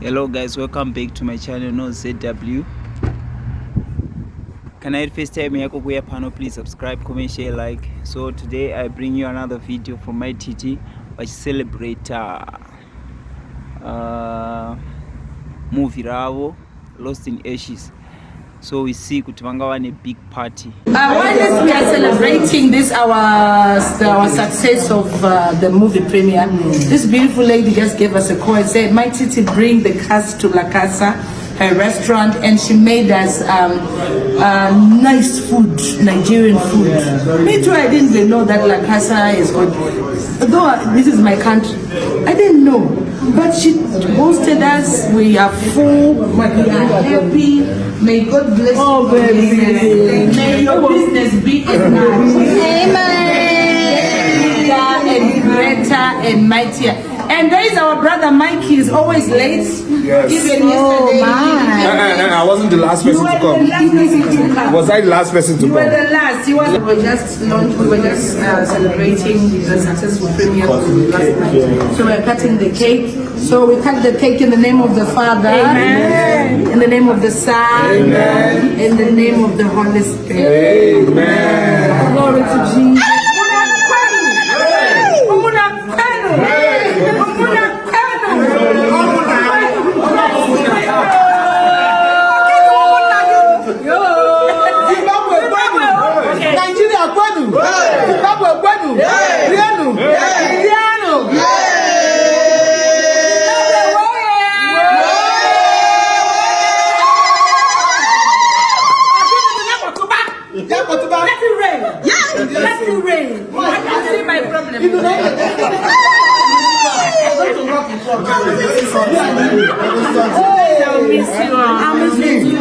Hello guys, welcome back to my channel no ZW. Can I first time yako kuya pano, please subscribe, comment, share, like. So today I bring you another video from my TT which celebrate movie Ravo Lost in Ashes. So we see Kutuvanga a big party. While we are celebrating this our success of the movie premiere, this beautiful lady just gave us a call and said, "My Titi, bring the cast to La Casa, her restaurant," and she made us nice food, Nigerian food. Me too, I didn't even know that La Casa is good. Though this is my country, I didn't know. But she hosted us. We are full. We are happy. May God bless you. Oh, baby. May your business be enlarged. Amen. And greater and mightier. And there is our brother Mikey, is always late. Yes. Even yesterday. I wasn't the last person to come. Was I the last person to come? You were the last. We were just launched. We were just celebrating the successful premiere last night. So we're cutting the cake. So we cut the cake in the name of the Father. Amen. In the name of the Son. Amen. In the name of the Holy Spirit. Amen. Glory to Jesus. Let it rain. Let it rain. I can see my problem. I miss you.